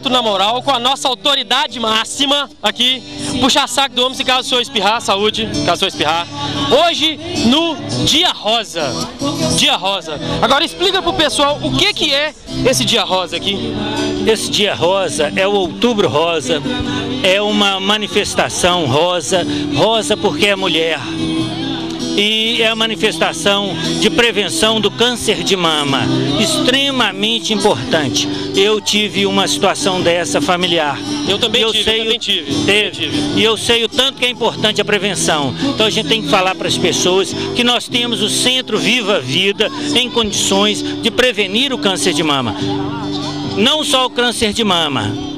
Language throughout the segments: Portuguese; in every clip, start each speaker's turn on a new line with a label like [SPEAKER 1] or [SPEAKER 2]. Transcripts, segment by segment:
[SPEAKER 1] Na moral, com a nossa autoridade máxima aqui, puxar saco do homem se caso o senhor espirrar, saúde, caso o senhor espirrar. Hoje, no Dia Rosa. Dia Rosa. Agora explica pro pessoal o que é esse Dia Rosa aqui.
[SPEAKER 2] Esse Dia Rosa é o Outubro Rosa, é uma manifestação rosa, rosa porque é mulher. E é a manifestação de prevenção do câncer de mama, extremamente importante. Eu tive uma situação dessa familiar.
[SPEAKER 1] Eu também tive.
[SPEAKER 2] E eu sei o tanto que é importante a prevenção. Então a gente tem que falar para as pessoas que nós temos o Centro Viva a Vida em condições de prevenir o câncer de mama. Não só o câncer de mama.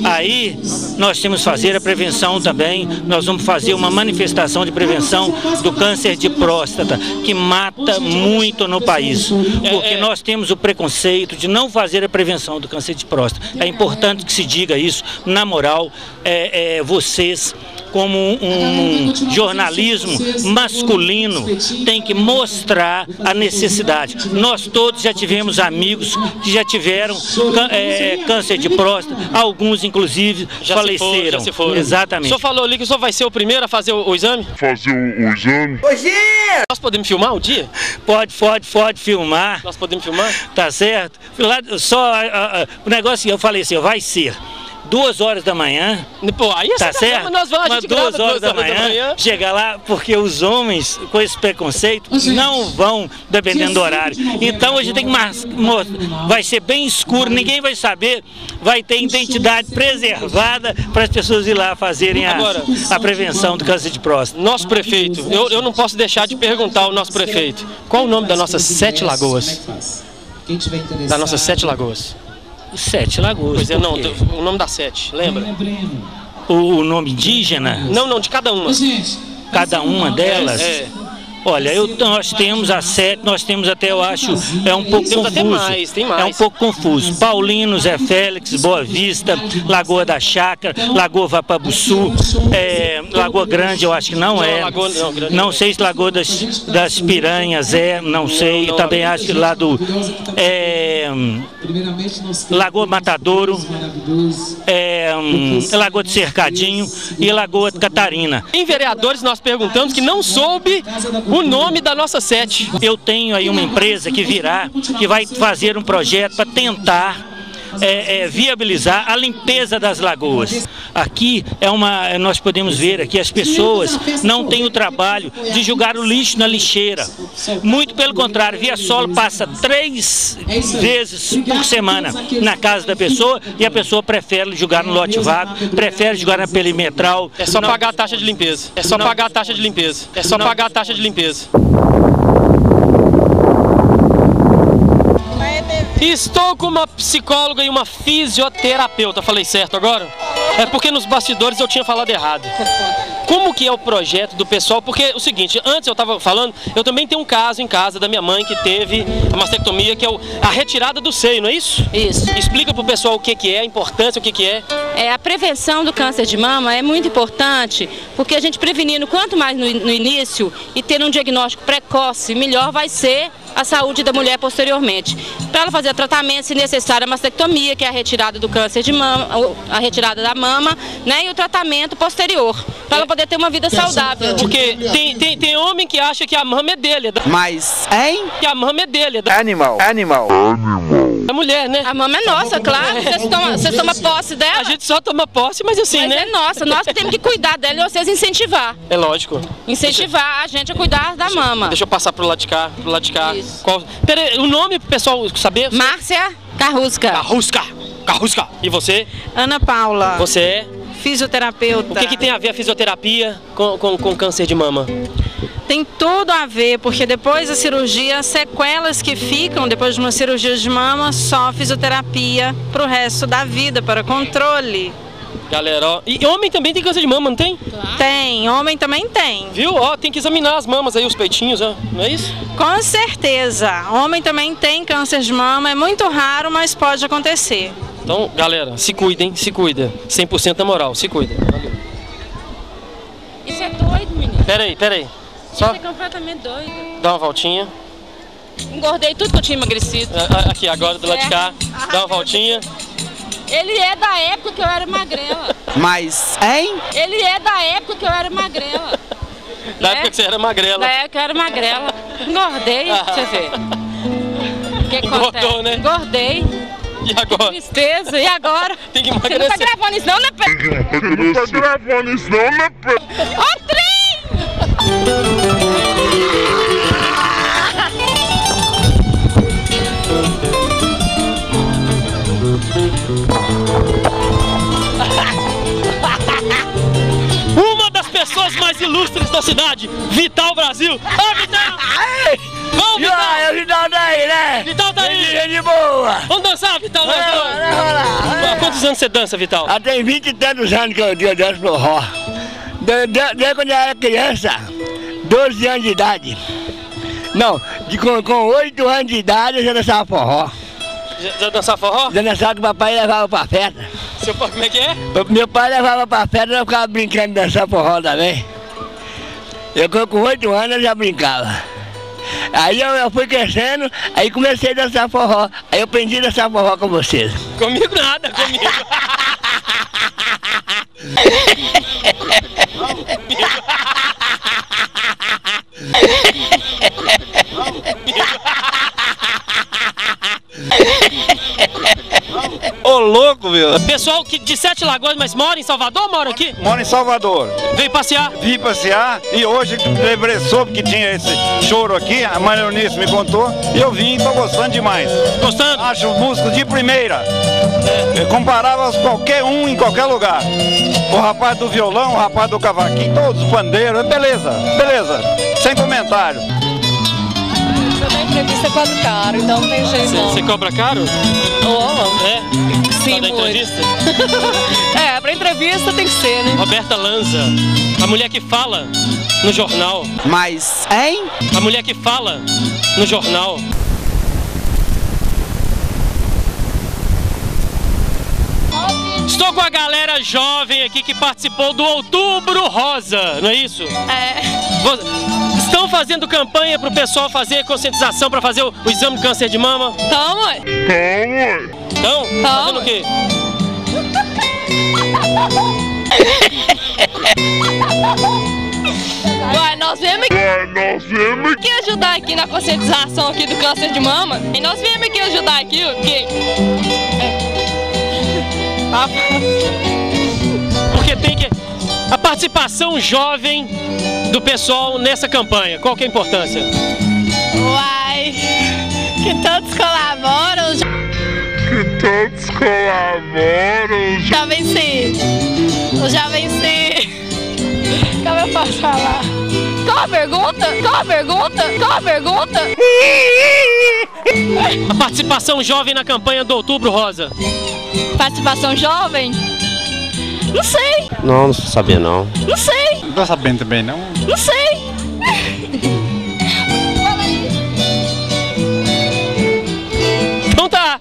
[SPEAKER 2] Aí nós temos que fazer a prevenção também, nós vamos fazer uma manifestação de prevenção do câncer de próstata, que mata muito no país, porque nós temos o preconceito de não fazer a prevenção do câncer de próstata. É importante que se diga isso, na moral, vocês, como um jornalismo masculino, tem que mostrar a necessidade. Nós todos já tivemos amigos que já tiveram câncer de próstata, alguns inclusive já faleceram.
[SPEAKER 1] Já se foram.
[SPEAKER 2] Exatamente.
[SPEAKER 1] O senhor falou ali que o senhor vai ser o primeiro a fazer o exame? Hoje! Nós podemos filmar o dia?
[SPEAKER 2] Pode filmar.
[SPEAKER 1] Nós podemos filmar?
[SPEAKER 2] Tá certo. O negócio que eu falei assim, vai ser 2 horas da manhã,
[SPEAKER 1] pô, aí
[SPEAKER 2] tá certo?
[SPEAKER 1] Nós vamos,
[SPEAKER 2] mas 2 horas da manhã, chegar lá, porque os homens com esse preconceito não vão, dependendo do horário. Então a gente tem que vai ser bem escuro, ninguém vai saber, vai ter identidade preservada para as pessoas ir lá fazerem a prevenção do câncer de próstata.
[SPEAKER 1] Nosso prefeito, eu não posso deixar de perguntar ao nosso prefeito, qual o nome das nossas 7 lagoas? Das nossas 7 lagoas.
[SPEAKER 2] 7 lagoas.
[SPEAKER 1] Pois é, não, o nome da 7, lembra?
[SPEAKER 2] O nome indígena?
[SPEAKER 1] Não, de cada uma.
[SPEAKER 2] Cada uma delas? Olha, nós temos a 7, nós temos até, eu acho, é um pouco confuso.
[SPEAKER 1] Até mais, tem mais.
[SPEAKER 2] É um pouco confuso. Paulino, Zé Félix, Boa Vista, Lagoa da Chácara, Lagoa Vapabuçu, Lagoa Grande, eu acho que não é. Não sei se Lagoa das Piranhas não sei. Eu também acho que lá do Lagoa Matadouro, Lagoa de Cercadinho e Lagoa de Catarina.
[SPEAKER 1] Em vereadores nós perguntamos que não soube o nome da nossa 7.
[SPEAKER 2] Eu tenho aí uma empresa que vai fazer um projeto para tentar viabilizar a limpeza das lagoas. Aqui nós podemos ver aqui as pessoas não têm o trabalho de jogar o lixo na lixeira. Muito pelo contrário, Via Solo passa 3 vezes por semana na casa da pessoa e a pessoa prefere jogar no lote vago, prefere jogar na perimetral.
[SPEAKER 1] É só pagar a taxa de limpeza. É só pagar a taxa de limpeza. É só pagar a taxa de limpeza. Estou com uma psicóloga e uma fisioterapeuta, falei certo agora? É porque nos bastidores eu tinha falado errado. Como que é o projeto do pessoal? Porque é o seguinte, antes eu estava falando, eu também tenho um caso em casa da minha mãe que teve a mastectomia, que é a retirada do seio, não é isso?
[SPEAKER 3] Isso.
[SPEAKER 1] Explica pro pessoal o que é, a importância, o que é.
[SPEAKER 3] A prevenção do câncer de mama é muito importante, porque a gente prevenindo quanto mais no início e tendo um diagnóstico precoce, melhor vai ser a saúde da mulher posteriormente. Para ela fazer tratamento, se necessário, a mastectomia, que é a retirada do câncer de mama, a retirada da mama, né, e o tratamento posterior, para ela poder ter uma vida saudável.
[SPEAKER 1] Porque tem homem que acha que a mama é dele.
[SPEAKER 4] Mas, hein?
[SPEAKER 1] Que a mama é dele.
[SPEAKER 4] Animal.
[SPEAKER 1] É mulher, né?
[SPEAKER 3] A mama é nossa, claro. Vocês tomam posse dela.
[SPEAKER 1] A gente só toma posse, mas assim, né?
[SPEAKER 3] É nossa. Nós temos que cuidar dela e vocês incentivar.
[SPEAKER 1] É lógico.
[SPEAKER 3] Incentivar a gente a cuidar da mama.
[SPEAKER 1] Deixa eu passar pro lado de cá.
[SPEAKER 3] Isso.
[SPEAKER 1] Peraí, o nome pro pessoal saber?
[SPEAKER 3] Márcia Carrusca.
[SPEAKER 1] Carrusca. E você?
[SPEAKER 5] Ana Paula.
[SPEAKER 1] Você é?
[SPEAKER 4] fisioterapeuta.
[SPEAKER 1] O que tem a ver a fisioterapia com câncer de mama?
[SPEAKER 4] Tem tudo a ver, porque depois da cirurgia, as sequelas que ficam depois de uma cirurgia de mama, só fisioterapia para o resto da vida, para controle.
[SPEAKER 1] Galera, ó, e homem também tem câncer de mama, não tem?
[SPEAKER 4] Claro. Tem, homem também tem.
[SPEAKER 1] Viu? Ó, tem que examinar as mamas aí, os peitinhos, ó, não é isso?
[SPEAKER 4] Com certeza, homem também tem câncer de mama, é muito raro, mas pode acontecer.
[SPEAKER 1] Então, galera, se cuidem, se cuida. 100% da moral, se cuida. Valeu.
[SPEAKER 3] Isso é doido, menino.
[SPEAKER 1] Peraí. Só
[SPEAKER 3] Isso é completamente doido.
[SPEAKER 1] dá uma voltinha.
[SPEAKER 3] Engordei tudo que eu tinha emagrecido.
[SPEAKER 1] Aqui, agora do lado de cá. Dá uma voltinha.
[SPEAKER 3] Ele é da época que eu era magrela.
[SPEAKER 5] Mas, hein?
[SPEAKER 3] Ele é da época que eu era magrela.
[SPEAKER 1] Da época que você era magrela.
[SPEAKER 3] Da época que eu era magrela. Engordei, pra você ver. Que
[SPEAKER 1] Engordou, né?
[SPEAKER 3] Engordei.
[SPEAKER 1] E agora?
[SPEAKER 3] Tristeza. E agora?
[SPEAKER 1] Tem que
[SPEAKER 3] Você não tá
[SPEAKER 1] emagrecer.
[SPEAKER 3] gravando isso não, né, Pedro? Ó, trem!
[SPEAKER 1] Uma das pessoas mais ilustres da cidade, Vital Brasil. Ah, Vital! Vamos, Vital!
[SPEAKER 5] O Vital tá aí, né?
[SPEAKER 1] Vital tá aí!
[SPEAKER 5] De boa!
[SPEAKER 1] Vamos dançar, Vital, nós dois! Há quantos anos você dança, Vital?
[SPEAKER 5] Tem 20 e tantos anos que eu danço forró. Desde quando eu era criança, 12 anos de idade. Não, com 8 anos de idade eu já dançava forró.
[SPEAKER 1] Já dançava forró?
[SPEAKER 5] Já dançava que o papai levava pra festa.
[SPEAKER 1] Seu pai, como é que é?
[SPEAKER 5] Meu pai levava pra festa e eu ficava brincando de dançar forró também. Eu com 8 anos eu já brincava. Aí eu fui crescendo, aí comecei a dançar forró. Aí eu aprendi a dançar forró com vocês.
[SPEAKER 1] Comigo nada, comigo.
[SPEAKER 6] Ô louco, meu!
[SPEAKER 1] Pessoal que de Sete Lagoas, mas mora em Salvador ou mora aqui?
[SPEAKER 6] Moro em Salvador.
[SPEAKER 1] Veio passear?
[SPEAKER 6] Vim passear e hoje soube que tinha esse choro aqui, a Maronice me contou, e eu vim e tô gostando demais.
[SPEAKER 1] Gostando?
[SPEAKER 6] Acho músicos de primeira. Comparava qualquer um em qualquer lugar. O rapaz do violão, o rapaz do cavaquinho, todos os pandeiros, beleza, sem comentário.
[SPEAKER 7] Toda entrevista é quase caro, então não tem jeito não.
[SPEAKER 1] Você cobra caro? É?
[SPEAKER 7] Sim,
[SPEAKER 1] Só da
[SPEAKER 7] muito.
[SPEAKER 1] entrevista?
[SPEAKER 7] Pra entrevista tem que ser, né?
[SPEAKER 1] Roberta Lanza, a mulher que fala no jornal.
[SPEAKER 5] Mas, hein?
[SPEAKER 1] A mulher que fala no jornal. Estou com a galera jovem aqui que participou do Outubro Rosa, não é isso? Estão fazendo campanha para o pessoal fazer conscientização para fazer o exame de câncer de mama?
[SPEAKER 7] Tamo!
[SPEAKER 1] Então, fazendo o quê?
[SPEAKER 7] Uai, nós viemos aqui ajudar aqui na conscientização aqui do câncer de mama. E nós viemos aqui ajudar aqui,
[SPEAKER 1] Porque tem que... A participação jovem do pessoal nessa campanha, qual que é a importância?
[SPEAKER 7] Uai, que todos colaboram. Já venci. Eu já venci. Como eu posso falar? Qual a pergunta?
[SPEAKER 1] A participação jovem na campanha do Outubro Rosa.
[SPEAKER 7] Participação jovem? Não sei.
[SPEAKER 8] Não sabia não.
[SPEAKER 7] Não sei.
[SPEAKER 6] Não tô sabendo também, não?
[SPEAKER 7] Não sei.
[SPEAKER 1] Então tá.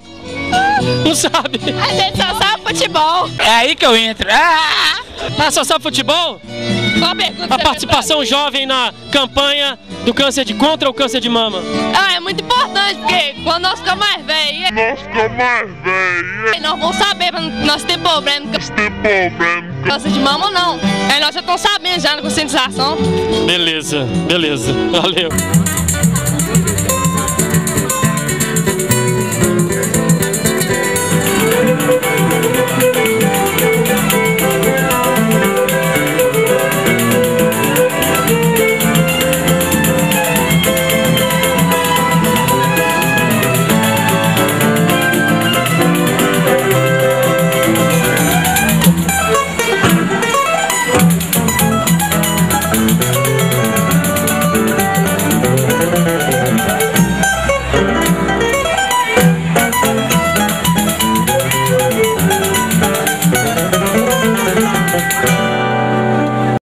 [SPEAKER 1] Não sabe.
[SPEAKER 7] A gente só sabe futebol.
[SPEAKER 5] É aí que eu entro.
[SPEAKER 1] Só sabe futebol?
[SPEAKER 7] Qual a pergunta?
[SPEAKER 1] A participação jovem na campanha do câncer contra o câncer de mama.
[SPEAKER 7] É muito importante, porque quando nós ficamos mais velhos, nós vamos saber, nós temos problema com câncer de mama ou não. Aí nós já estamos sabendo já na conscientização.
[SPEAKER 1] Beleza. Valeu.